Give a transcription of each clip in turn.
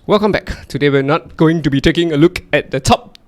Welcome back. Today we're not going to be taking a look at the top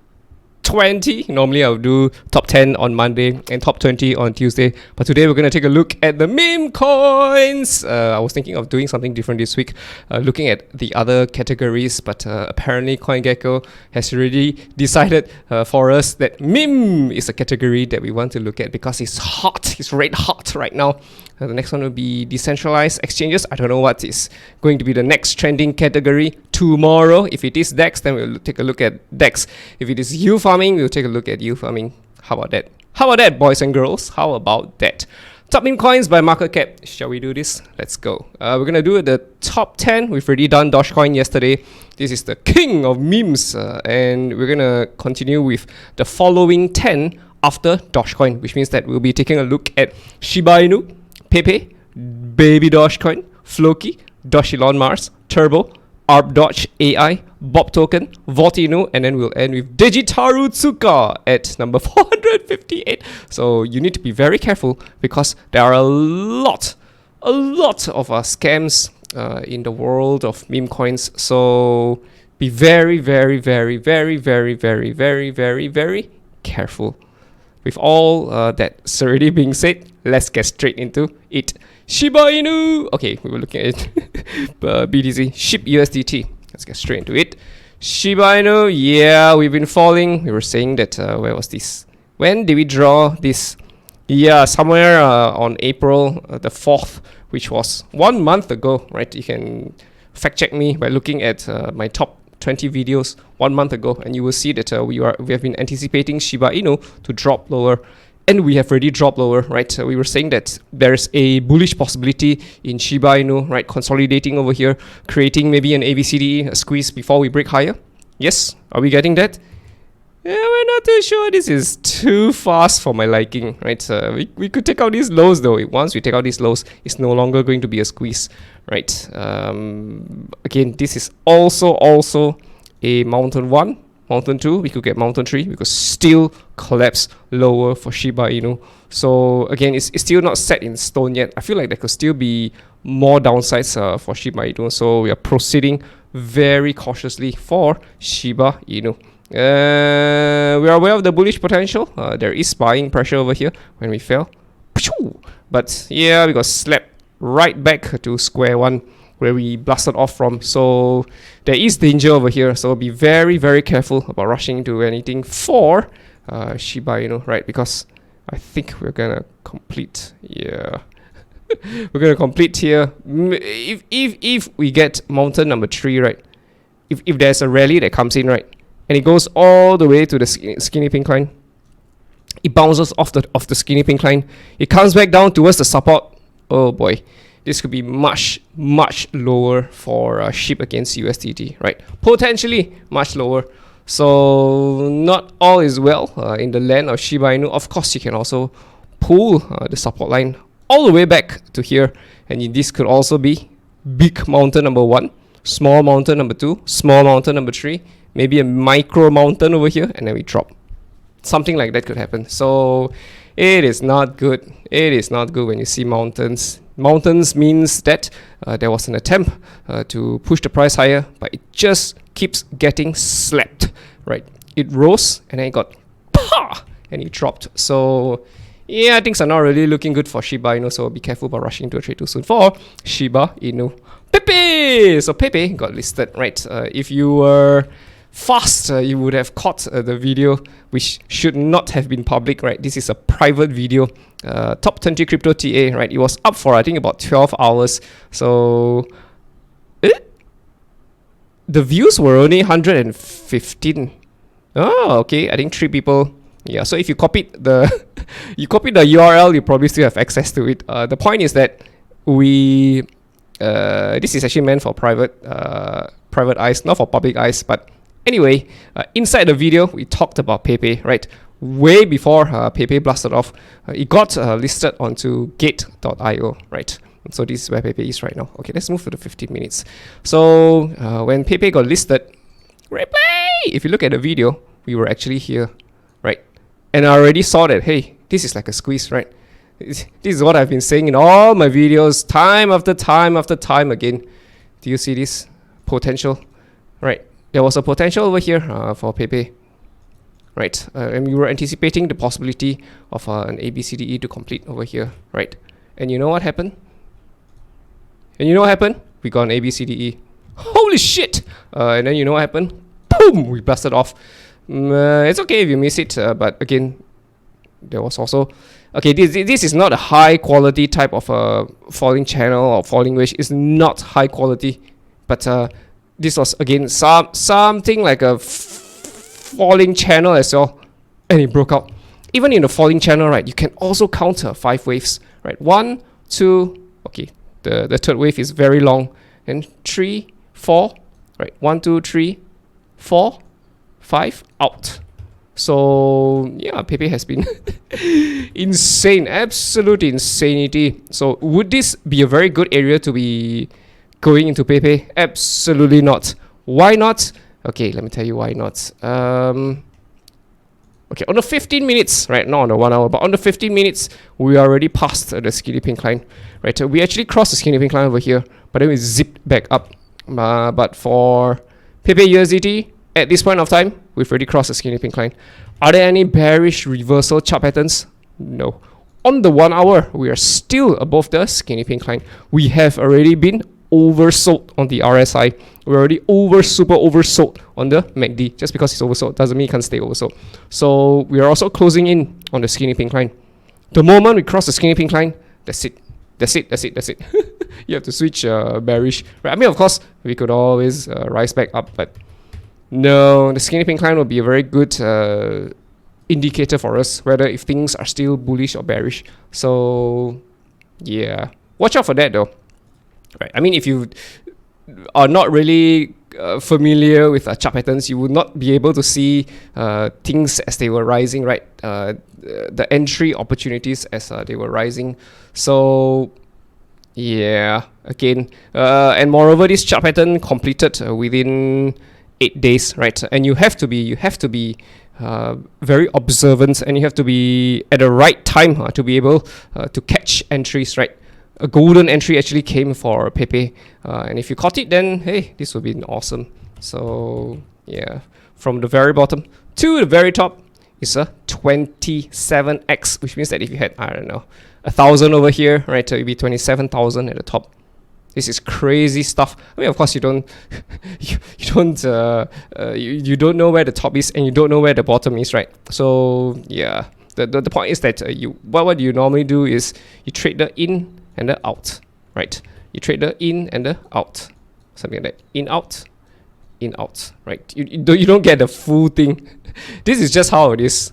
20. Normally I'll do top 10 on Monday and top 20 on Tuesday. But today we're going to take a look at the meme coins. I was thinking of doing something different this week, looking at the other categories. But apparently CoinGecko has already decided for us that meme is a category that we want to look at because it's hot. It's red hot right now. The next one will be decentralized exchanges. I don't know what is going to be the next trending category tomorrow. If it is DEX, then we'll take a look at DEX. If it is yield farming, we'll take a look at yield farming. How about that? How about that, boys and girls? How about that? Top meme coins by market cap. Shall we do this? Let's go. We're going to do the top 10. We've already done Dogecoin yesterday. This is the king of memes. And we're going to continue with the following 10 after Dogecoin, which means that we'll be taking a look at Shiba Inu, PEPE, BABYDOGE, FLOKI, Dogelon Mars, Turbo, ArbDoge AI, Bob Token, Voltino, and then we'll end with Dejitaru Tsuka at number 458. So you need to be very careful because there are a lot of scams in the world of meme coins. So be very careful. With all that's already being said, let's get straight into it. Shiba Inu. Okay, we were looking at it. BTC, SHIB USDT. Let's get straight into it. Shiba Inu. Yeah, we've been falling. We were saying that, where was this? When did we draw this? Yeah, somewhere on April the 4th, which was 1 month ago, right? You can fact check me by looking at my top 20 videos 1 month ago, and you will see that we have been anticipating Shiba Inu to drop lower, and we have already dropped lower, right? We were saying that there's a bullish possibility in Shiba Inu, right? Consolidating over here, creating maybe an ABCDE, a squeeze before we break higher. Yes, are we getting that? Yeah, we're not too sure. This is too fast for my liking, right? We could take out these lows though. Once we take out these lows, it's no longer going to be a squeeze, right? Again, this is also a mountain 1, mountain 2. We could get mountain 3. We could still collapse lower for Shiba Inu. So again, it's still not set in stone yet. I feel like there could still be more downsides for Shiba Inu. So we are proceeding very cautiously for Shiba Inu. We are aware of the bullish potential. There is buying pressure over here when we fell. But yeah, we got slapped right back to square one where we blasted off from. So there is danger over here. So be very careful about rushing into anything for Shiba Inu, right? Because I think we're gonna complete. Yeah, we're gonna complete here. If we get mountain number 3, right? If there's a rally that comes in, right? And it goes all the way to the skinny pink line. It bounces off the skinny pink line. It comes back down towards the support. Oh boy, this could be much lower for SHIB against USDT, right? Potentially much lower. So not all is well in the land of Shiba Inu. Of course, you can also pull the support line all the way back to here, and this could also be big mountain number 1, small mountain number 2, small mountain number 3. Maybe a micro mountain over here, and then we drop. Something like that could happen. So it is not good. It is not good when you see mountains. Mountains means that there was an attempt to push the price higher, but it just keeps getting slapped, right? It rose, and then it got and it dropped. So yeah, things are not really looking good for Shiba Inu, so be careful about rushing into a trade too soon for Shiba Inu. PEPE! So PEPE got listed, right? If you were fast, you would have caught the video, which should not have been public, right? This is a private video. Top 20 crypto TA, right? It was up for I think about 12 hours. So the views were only 115. Oh, okay. I think 3 people. Yeah. So if you copied the URL, you probably still have access to it. The point is that this is actually meant for private eyes, not for public eyes, but anyway, inside the video, we talked about PEPE, right? Way before PEPE blasted off, it got listed onto gate.io, right? So this is where PEPE is right now. Okay, let's move to the 15 minutes. So when PEPE got listed, if you look at the video, we were actually here, right? And I already saw that, hey, this is like a squeeze, right? This is what I've been saying in all my videos, time after time again. Do you see this potential? right? There was a potential over here for PEPE, right? And we were anticipating the possibility of an ABCDE to complete over here, right? And you know what happened? We got an ABCDE. Holy shit! And then you know what happened? Boom! We blasted off. It's okay if you miss it, but again, there was also... Okay, this is not a high quality type of falling channel or falling wedge. It's not high quality, but this was again something like a falling channel as well, and it broke out. Even in the falling channel, right, you can also counter 5 waves, right? 1, 2, okay, the third wave is very long, and 3, 4, right? 1, 2, 3, 4, 5, out. So yeah, PEPE has been insane, absolute insanity. So would this be a very good area to be going into PEPE? Absolutely not. Why not? Okay, let me tell you why not. Okay, on the 15 minutes, right, not on the 1 hour, but on the 15 minutes, we already passed the skinny pink line, right? We actually crossed the skinny pink line over here, but then we zipped back up. But for PEPE USDT, at this point of time, we've already crossed the skinny pink line. Are there any bearish reversal chart patterns? No. On the 1 hour, we are still above the skinny pink line. We have already been oversold on the RSI. We're already super oversold on the MACD. Just because it's oversold doesn't mean it can't stay oversold. So we are also closing in on the skinny pink line. The moment we cross the skinny pink line, that's it. That's it. You have to switch bearish. Right? I mean, of course, we could always rise back up, but no, the skinny pink line will be a very good indicator for us whether if things are still bullish or bearish. So yeah, watch out for that though. Right? I mean, if you are not really familiar with chart patterns, you would not be able to see things as they were rising, right? The entry opportunities as they were rising. So yeah, again, and moreover, this chart pattern completed within 8 days, right? And you have to be very observant, and you have to be at the right time to be able to catch entries, right? A golden entry actually came for PEPE, and if you caught it, then hey, this would be awesome. So yeah, from the very bottom to the very top is a 27x, which means that if you had, I don't know, 1,000 over here, right, it would be 27,000 at the top. This is crazy stuff. I mean, of course, you don't you don't know where the top is, and you don't know where the bottom is, right? So yeah, the point is that what you normally do is you trade the in and the out, right? You trade the in and the out, something like that. In out, right? You don't get the full thing. This is just how it is.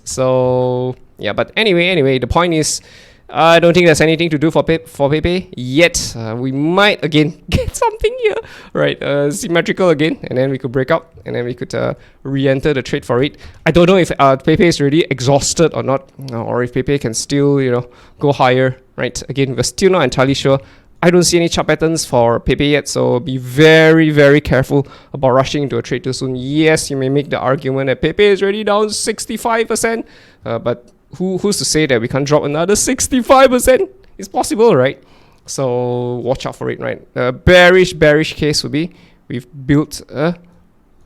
So yeah, but anyway, the point is, I don't think there's anything to do for PEPE yet. We might again get something here, right? Symmetrical again, and then we could break out, and then we could re-enter the trade for it. I don't know if PEPE is really exhausted or not, or if PEPE can still, go higher, right? Again, we're still not entirely sure. I don't see any chart patterns for PEPE yet, so be very, very careful about rushing into a trade too soon. Yes, you may make the argument that PEPE is already down 65%, but who's to say that we can't drop another 65%? It's possible, right? So watch out for it, right? Bearish case would be we've built a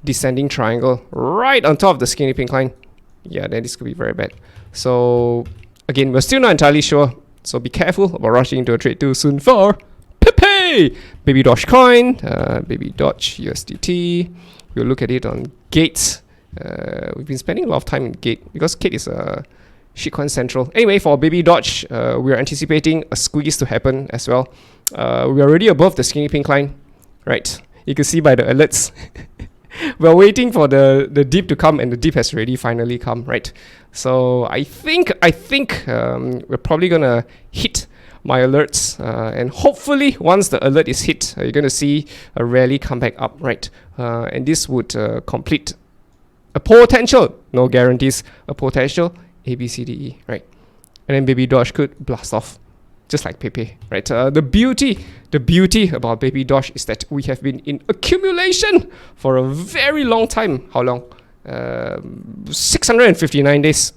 descending triangle right on top of the skinny pink line. Yeah, then this could be very bad. So again, we're still not entirely sure. So be careful about rushing into a trade too soon for PEPE, BABYDOGE coin, BABYDOGE USDT. We'll look at it on Gate. We've been spending a lot of time in Gate because Gate is a shitcoin central. Anyway, for BABYDOGE, we are anticipating a squeeze to happen as well. We're already above the skinny pink line, right? You can see by the alerts. We're waiting for the dip to come, and the dip has already finally come, right? So I think we're probably gonna hit my alerts, and hopefully once the alert is hit, you're gonna see a rally come back up, right? And this would complete a potential, no guarantees, a potential ABCDE, right? And then BABYDOGE could blast off, just like PEPE, right? The beauty about BABYDOGE is that we have been in accumulation for a very long time. How long? 659 days.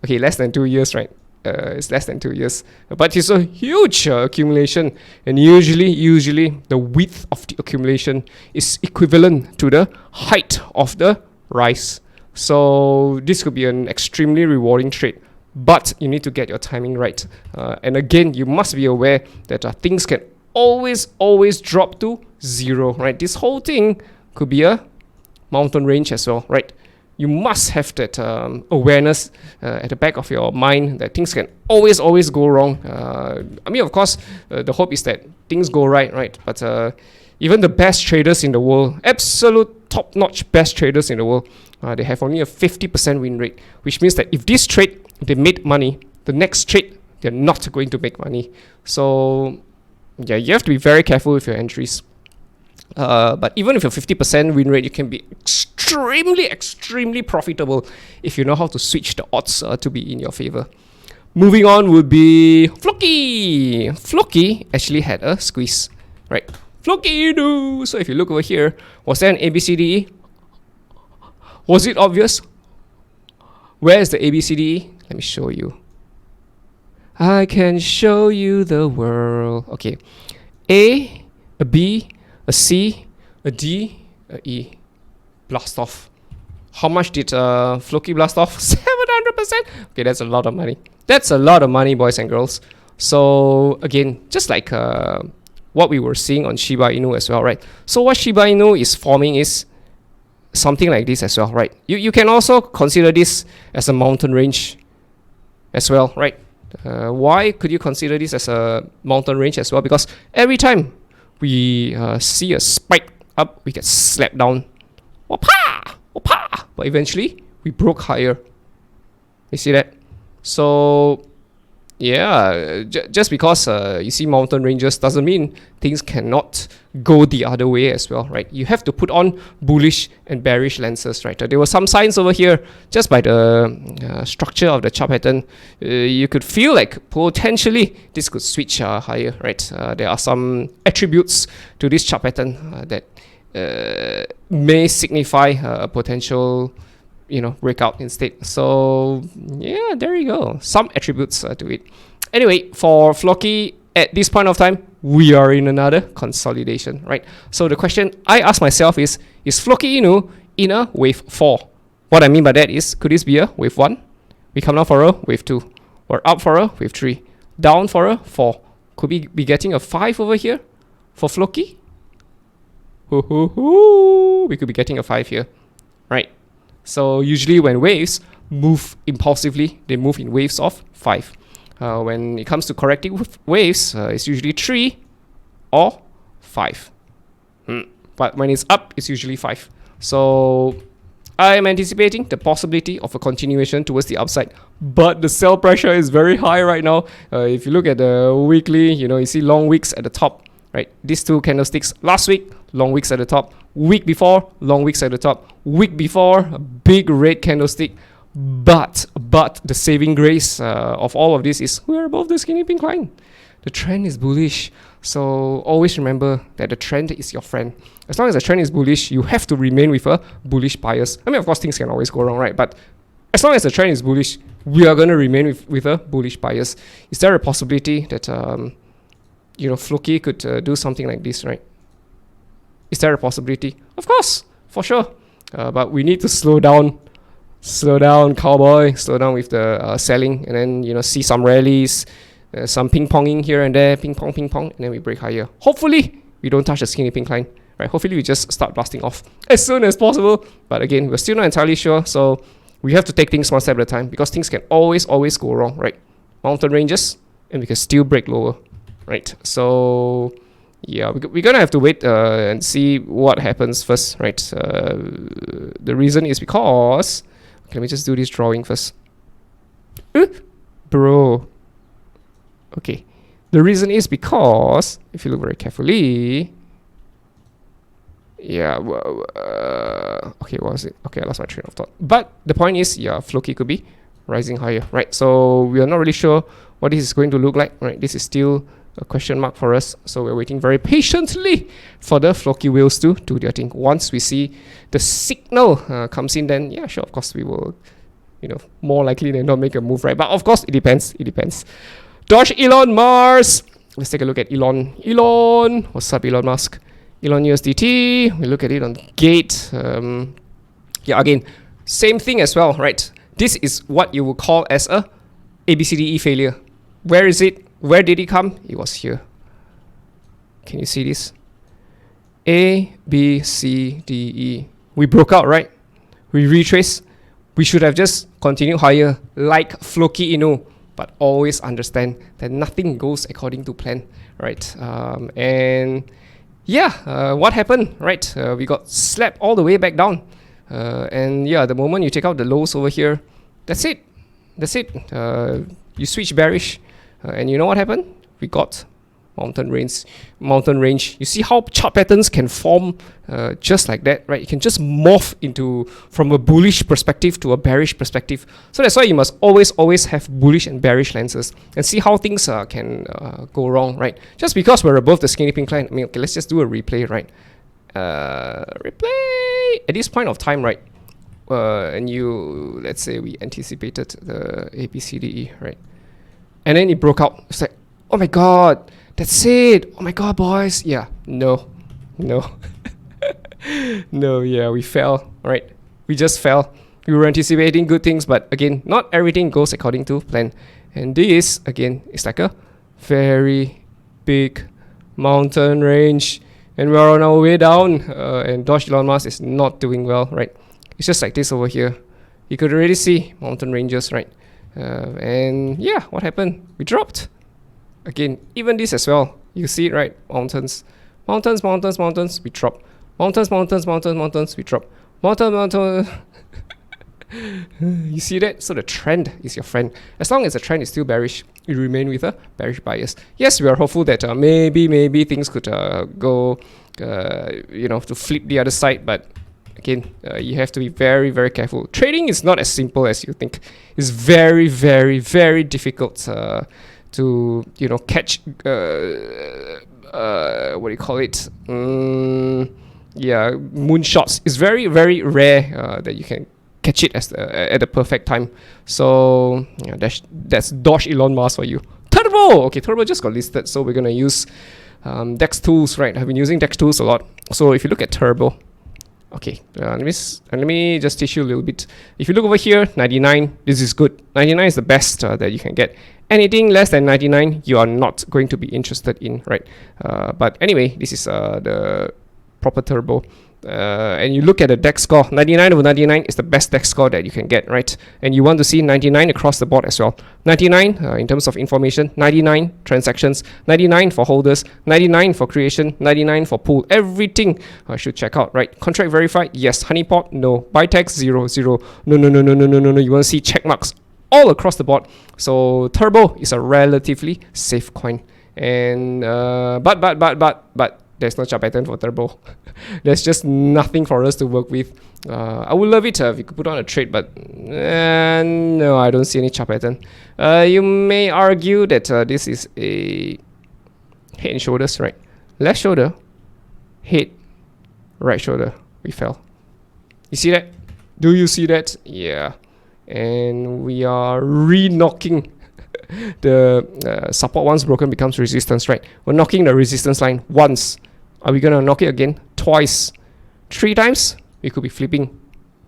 Okay, less than 2 years, right? It's less than 2 years, but it's a huge accumulation, and usually the width of the accumulation is equivalent to the height of the rise. So this could be an extremely rewarding trade, but you need to get your timing right. And again, you must be aware that things can always drop to zero, right? This whole thing could be a mountain range as well, right? You must have that awareness at the back of your mind that things can always go wrong. I mean, of course, the hope is that things go right? But even the best traders in the world, absolute top-notch best traders in the world, they have only a 50% win rate, which means that if this trade, they made money, the next trade, they're not going to make money. So, yeah, you have to be very careful with your entries. But even with a 50% win rate, you can be extremely profitable if you know how to switch the odds to be in your favor. Moving on would be FLOKI. FLOKI actually had a squeeze, right? FLOKI Inu. So if you look over here, was there an ABCDE? Was it obvious? Where is the ABCDE? Let me show you. I can show you the world. Okay, A, a B, a C, a D, a E. Blast off. How much did FLOKI blast off? 700%. Okay, that's a lot of money. That's a lot of money, boys and girls. So again, just like what we were seeing on Shiba Inu as well, right? So what Shiba Inu is forming is something like this as well, right? You can also consider this as a mountain range as well, right? Why could you consider this as a mountain range as well? Because every time we see a spike up, we get slapped down. Wapa! Wapa! But eventually, we broke higher. You see that? So, yeah, just because you see mountain ranges doesn't mean things cannot go the other way as well, right? You have to put on bullish and bearish lenses, right? There were some signs over here, just by the structure of the chart pattern, you could feel like potentially this could switch higher, right? There are some attributes to this chart pattern that may signify a potential, breakout instead. So yeah, there you go. Some attributes to it. Anyway, for FLOKI, at this point of time, we are in another consolidation, right? So the question I ask myself is FLOKI Inu in a wave 4? What I mean by that is, could this be a wave 1? We come down for a wave 2. Or up for a wave 3. Down for a 4. Could we be getting a 5 over here for FLOKI? We could be getting a 5 here, right? So usually when waves move impulsively, they move in waves of 5. When it comes to corrective waves, it's usually 3 or 5. But when it's up, it's usually 5. So I am anticipating the possibility of a continuation towards the upside. But the sell pressure is very high right now. If you look at the weekly, you see long wicks at the top, right? These two candlesticks last week, long wicks at the top. Week before, long wicks at the top. Week before, a big red candlestick. But the saving grace of all of this is we're above the skinny pink line. The trend is bullish. So always remember that the trend is your friend. As long as the trend is bullish, you have to remain with a bullish bias. I mean, of course, things can always go wrong, right? But as long as the trend is bullish, we are going to remain with a bullish bias. Is there a possibility that FLOKI could do something like this, right? Is there a possibility? Of course, for sure. But we need to slow down, cowboy. Slow down with the selling, and then see some rallies, some ping-ponging here and there, ping-pong, and then we break higher. Hopefully, we don't touch the skinny pink line, right? Hopefully, we just start blasting off as soon as possible. But again, we're still not entirely sure, so we have to take things one step at a time because things can always go wrong, right? Mountain ranges, and we can still break lower. Right, so yeah, we're gonna have to wait and see what happens first, right? The reason is because, let me just do this drawing first. Bro. Okay, the reason is because, if you look very carefully, yeah, okay, what was it? Okay, I lost my train of thought. But the point is, yeah, FLOKI could be rising higher, right? So we are not really sure what this is going to look like, right? This is still a question mark for us, so we're waiting very patiently for the FLOKI whales to do their thing. Once we see the signal comes in, then yeah, sure, of course we will more likely than not make a move, right? But of course, it depends. It depends. Doge, Elon, Mars. Let's take a look at Elon. Elon, what's up, Elon Musk? Elon USDT. We look at it on Gate. Yeah, again, same thing as well, right? This is what you would call as a ABCDE failure. Where is it? Where did it come? It was here. Can you see this? A, B, C, D, E. We broke out, right? We retrace. We should have just continued higher, like FLOKI Inu, but always understand that nothing goes according to plan, right? And yeah, what happened, right? We got slapped all the way back down. And yeah, the moment you take out the lows over here, that's it. That's it. You switch bearish. And you know what happened? We got mountain range. You see how chart patterns can form just like that, right? It can just morph into from a bullish perspective to a bearish perspective. So that's why you must always have bullish and bearish lenses and see how things can go wrong, right? Just because we're above the skinny pink line, I mean, okay, let's just do a replay, right? Replay at this point of time, right? And let's say we anticipated the ABCDE, right? And then it broke out. It's like, oh my god, that's it. Oh my god, boys. Yeah, no. No, yeah, we fell, right? We just fell. We were anticipating good things, but again, not everything goes according to plan. And this, again, is like a very big mountain range. And we're on our way down. And Doge Elon Musk is not doing well, right? It's just like this over here. You could already see mountain ranges, right? And yeah, what happened? We dropped. Again, even this as well. You see it, right? Mountains, we drop. Mountains, we drop. Mountain. You see that? So the trend is your friend. As long as the trend is still bearish, you remain with a bearish bias. Yes, we are hopeful that maybe things could go, to flip the other side, but again, you have to be very, very careful. Trading is not as simple as you think. It's very, very, very difficult to catch. What do you call it? Yeah, moonshots. It's very, very rare that you can catch it at the perfect time. So yeah, that's Doge Elon Musk for you. Turbo. Okay, Turbo just got listed, so we're gonna use DEX tools, right? I've been using DEX tools a lot. So if you look at Turbo. Okay, let me just teach you a little bit. If you look over here, 99, this is good. 99 is the best that you can get. Anything less than 99, you are not going to be interested in, right? But anyway, this is the proper Turbo. And you look at the DEX score, 99 over 99 is the best DEX score that you can get, right? And you want to see 99 across the board as well. 99 in terms of information, 99 transactions, 99 for holders, 99 for creation, 99 for pool. Everything I should check out, right? Contract verified, yes. Honeypot, no. Buy tags, 0. No. You want to see check marks all across the board. So Turbo is a relatively safe coin. And but there's no chart pattern for Turbo. There's just nothing for us to work with. I would love it if you could put on a trade, but no, I don't see any chart pattern. You may argue that this is a head and shoulders, right? Left shoulder, head, right shoulder. We fell. You see that? Do you see that? Yeah. And we are re-knocking the support. Once broken becomes resistance, right? We're knocking the resistance line once. Are we gonna knock it again? Twice, 3 times? We could be flipping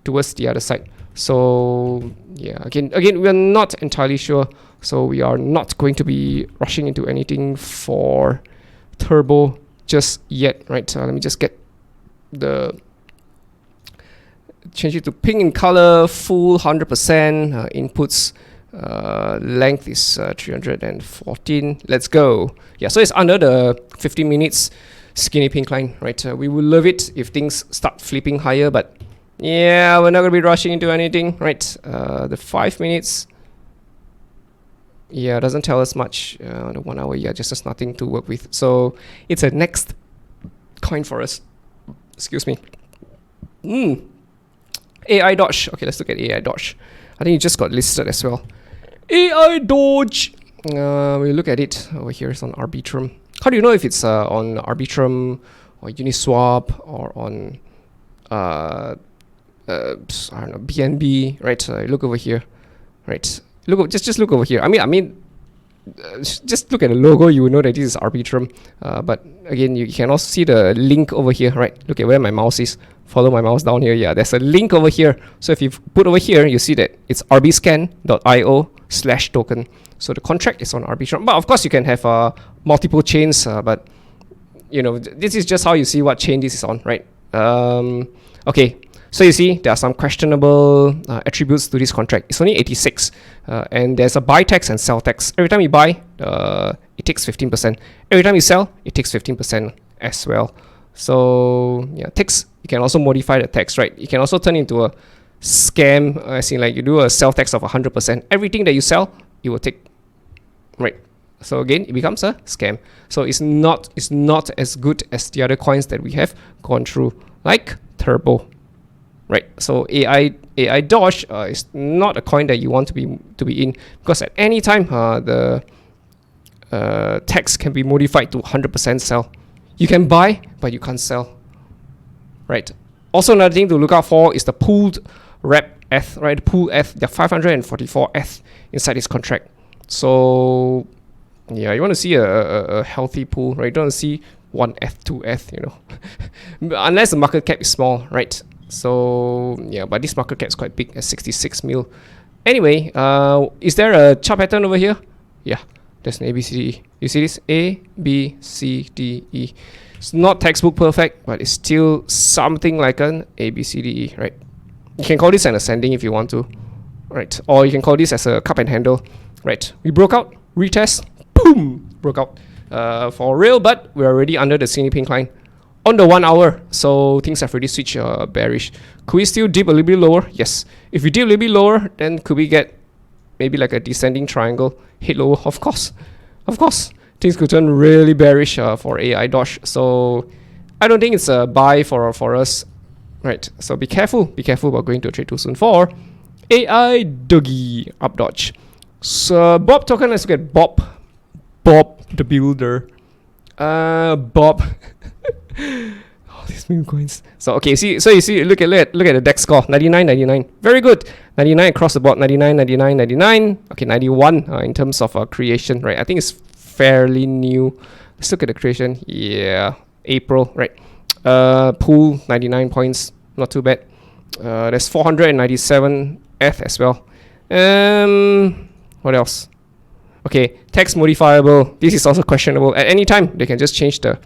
towards the other side. So yeah, again, we're not entirely sure. So we are not going to be rushing into anything for Turbo just yet, right? Let me just get the change it to pink in color, full 100%. Inputs length is 314. Let's go. Yeah, so it's under the 15 minutes skinny pink line, right? We would love it if things start flipping higher, but yeah, we're not gonna be rushing into anything, right? The 5 minutes, yeah, doesn't tell us much. The 1 hour, yeah, just has nothing to work with. So it's a next coin for us. Excuse me. AIDOGE. Okay, let's look at AIDOGE. I think it just got listed as well. AIDOGE. We look at it over here. It's on Arbitrum. How do you know if it's on Arbitrum or Uniswap or on I don't know, BNB, right? Look over here. right? Just look over here. Just look at the logo, you will know that this is Arbitrum. But again, you can also see the link over here, right? Look at where my mouse is. Follow my mouse down here. Yeah, there's a link over here. So if you put over here, you see that it's rbscan.io/token. So the contract is on Arbitrum. But of course, you can have multiple chains. But this is just how you see what chain this is on, right? Okay. So you see, there are some questionable attributes to this contract. It's only 86, and there's a buy tax and sell tax. Every time you buy, it takes 15%. Every time you sell, it takes 15% as well. So yeah, tax, you can also modify the tax, right? You can also turn into a scam, as in like you do a sell tax of 100%. Everything that you sell, it will take, right? So again, it becomes a scam. So it's not as good as the other coins that we have gone through, like Turbo. Right, so AIDOGE is not a coin that you want to be in, because at any time the tax can be modified to 100% sell. You can buy, but you can't sell. Right. Also, another thing to look out for is the pooled rep ETH. Right, the pool ETH. There are 544 ETH inside this contract. So yeah, you want to see a healthy pool, right? You don't want to see 1 ETH, 2 ETH, unless the market cap is small, right? So yeah, but this market cap is quite big at 66 mil. Anyway, is there a chart pattern over here? Yeah, there's an ABCDE. You see this? ABCDE. It's not textbook perfect, but it's still something like an ABCDE, right? You can call this an ascending if you want to, right? Or you can call this as a cup and handle, right? We broke out, retest, boom, broke out for real, but we're already under the skinny pink line on the 1 hour, so things have already switched bearish. Could we still dip a little bit lower? Yes. If we dip a little bit lower, then could we get maybe like a descending triangle, hit lower? Of course. Things could turn really bearish for AIDOGE. So I don't think it's a buy for us, right? So be careful about going to a trade too soon for AIDOGE, ArbDoge. So Bob token, let's look at Bob the builder. Bob. Oh, these meme coins. So okay, you see, look at the deck score, 99. Very good. 99 across the board, 99. Okay, 91 in terms of creation, right? I think it's fairly new. Let's look at the creation. Yeah, April, right? Pool 99 points, not too bad. There's 497 ETH as well. What else? Okay, text modifiable. This is also questionable. At any time, they can just change the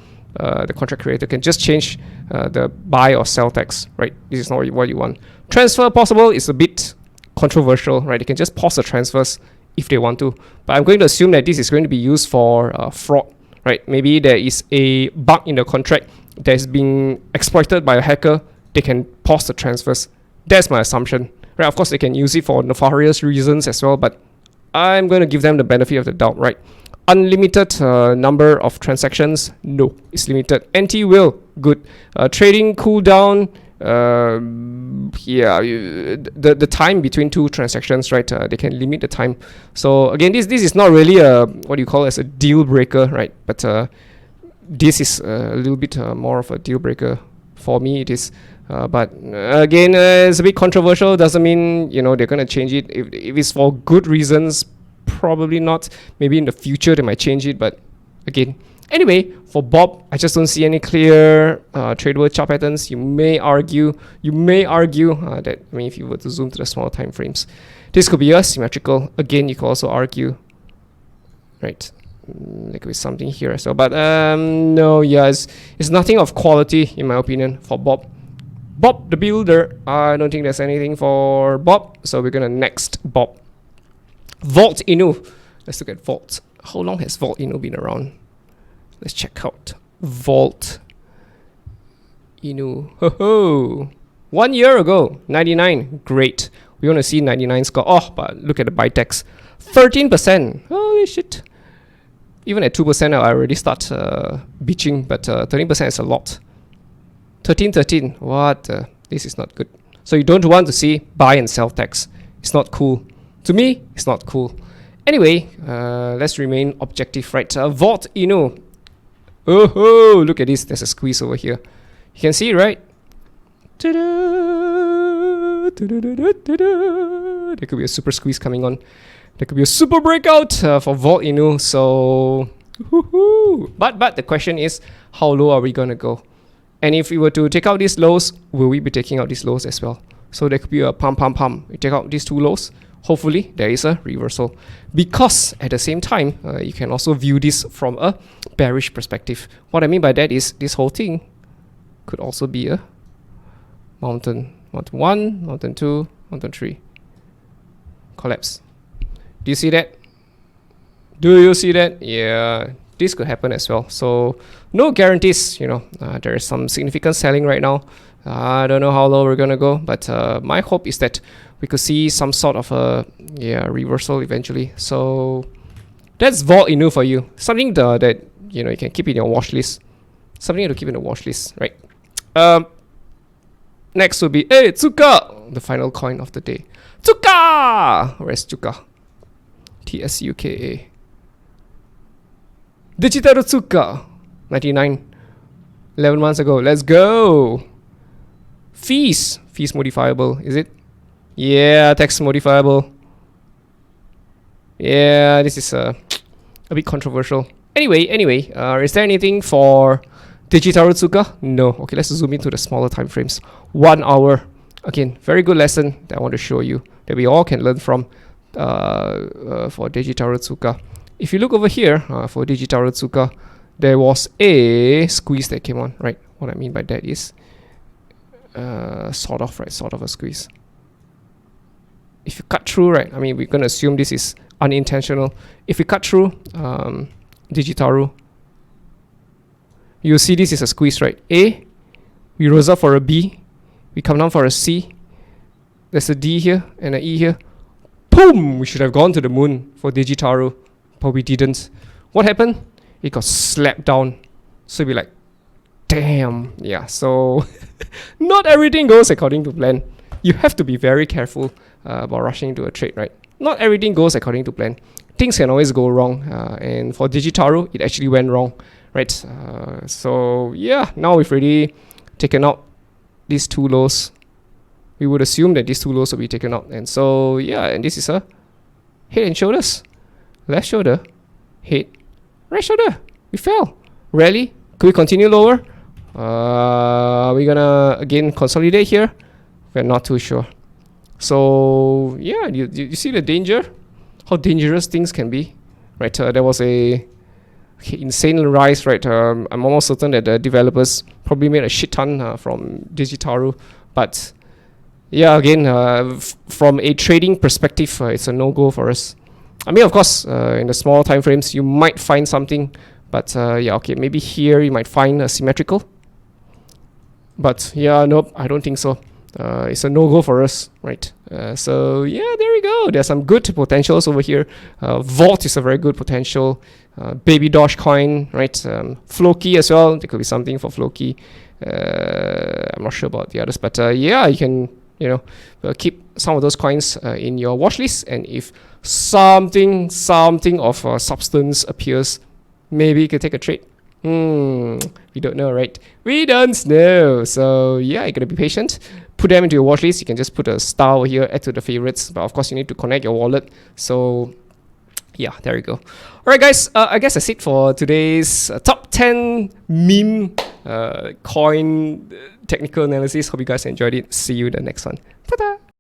contract creator can just change the buy or sell text, right? This is not what you want. Transfer possible is a bit controversial, right? They can just pause the transfers if they want to. But I'm going to assume that this is going to be used for fraud, right? Maybe there is a bug in the contract that is being exploited by a hacker. They can pause the transfers. That's my assumption, right? Of course, they can use it for nefarious reasons as well, but I'm going to give them the benefit of the doubt, right? Unlimited number of transactions, no, it's limited. NT-will, good. Trading cooldown, yeah, the time between two transactions, right? They can limit the time. So again, this is not really what you call as a deal breaker, right? But this is a little bit more of a deal breaker for me. It is. But again, it's a bit controversial. Doesn't mean they're gonna change it. If it's for good reasons, probably not. Maybe in the future they might change it. But again, anyway, for Bob, I just don't see any clear tradable chart patterns. You may argue that if you were to zoom to the small time frames, this could be a symmetrical. Again, you could also argue, right? There could be something here as well. But no, yeah, it's nothing of quality in my opinion for Bob. Bob the builder, I don't think there's anything for Bob, so we're gonna next Bob. Vault Inu. Let's look at Vault. How long has Vault Inu been around? Let's check out Vault Inu. Ho! 1 year ago, 99. Great. We want to see 99 score. Oh, but look at the buy tax. 13%. Holy shit. Even at 2%, I already start bitching, but 13% is a lot. 13. What? This is not good. So you don't want to see buy and sell tax. It's not cool. To me, it's not cool. Anyway, let's remain objective, right? Vault Inu. Oh, look at this. There's a squeeze over here. You can see, right? Ta-da! There could be a super squeeze coming on. There could be a super breakout for Vault Inu. So, but the question is, how low are we gonna go? And if we were to take out these lows, will we be taking out these lows as well? So there could be a pump. We take out these two lows. Hopefully there is a reversal, because at the same time you can also view this from a bearish perspective. What I mean by that is this whole thing could also be a mountain 1, mountain 2, mountain 3 collapse. Do you see that? Do you see that? Yeah, this could happen as well. So no guarantees, you know. There is some significant selling right now. I don't know how low we're gonna go, but my hope is that we could see some sort of a reversal eventually. So that's Vault Inu for you. Something that you know you can keep in your watch list. Something to keep in the watch list, right? Next will be Tsuka, the final coin of the day. Tsuka! Where's Tsuka? Tsuka. Dejitaru Tsuka, 99, 11 months ago. Let's go. Fees modifiable, is it? Yeah, text modifiable. Yeah, this is a bit controversial. Anyway, is there anything for Dejitaru Tsuka? No. Okay, let's zoom into the smaller time frames. 1 hour. Again, very good lesson that I want to show you that we all can learn from for Dejitaru Tsuka. If you look over here for Dejitaru Tsuka, there was a squeeze that came on, right? What I mean by that is sort of a squeeze. If you cut through, right, I mean, we're going to assume this is unintentional. If we cut through Dejitaru, you'll see this is a squeeze, right? A, we rose up for a B, we come down for a C, there's a D here and an E here. Boom! We should have gone to the moon for Dejitaru, but we didn't. What happened? It got slapped down. So you'll be like, damn. Yeah, so not everything goes according to plan. You have to be very careful about rushing into a trade, right? Not everything goes according to plan. Things can always go wrong. And for Dejitaru, it actually went wrong, right? So yeah, now we've already taken out these two lows. We would assume that these two lows will be taken out. And so yeah, and this is a head and shoulders. Left shoulder, head, right shoulder. We fell. Rally. Could we continue lower? We're gonna again consolidate here. We're not too sure. So yeah, you see the danger, how dangerous things can be, right? There was a insane rise, right? I'm almost certain that the developers probably made a shit ton from Dejitaru, but yeah, again, from a trading perspective, it's a no-go for us. I mean, of course, in the small time frames, you might find something, but yeah, okay, maybe here you might find a symmetrical. But yeah, nope, I don't think so. It's a no-go for us, right? So yeah, there we go. There's some good potentials over here. Vault is a very good potential. BABYDOGE coin, right? FLOKI as well. There could be something for FLOKI. I'm not sure about the others, but yeah, you can, you know, keep some of those coins in your watch list. And if something of substance appears, maybe you could take a trade. We don't know, right? We don't know. So yeah, you gotta be patient. Put them into your watch list. You can just put a star over here, add to the favorites. But of course, you need to connect your wallet. So yeah, there you go. All right, guys. I guess that's it for today's top 10 meme coin technical analysis. Hope you guys enjoyed it. See you in the next one. Ta-da!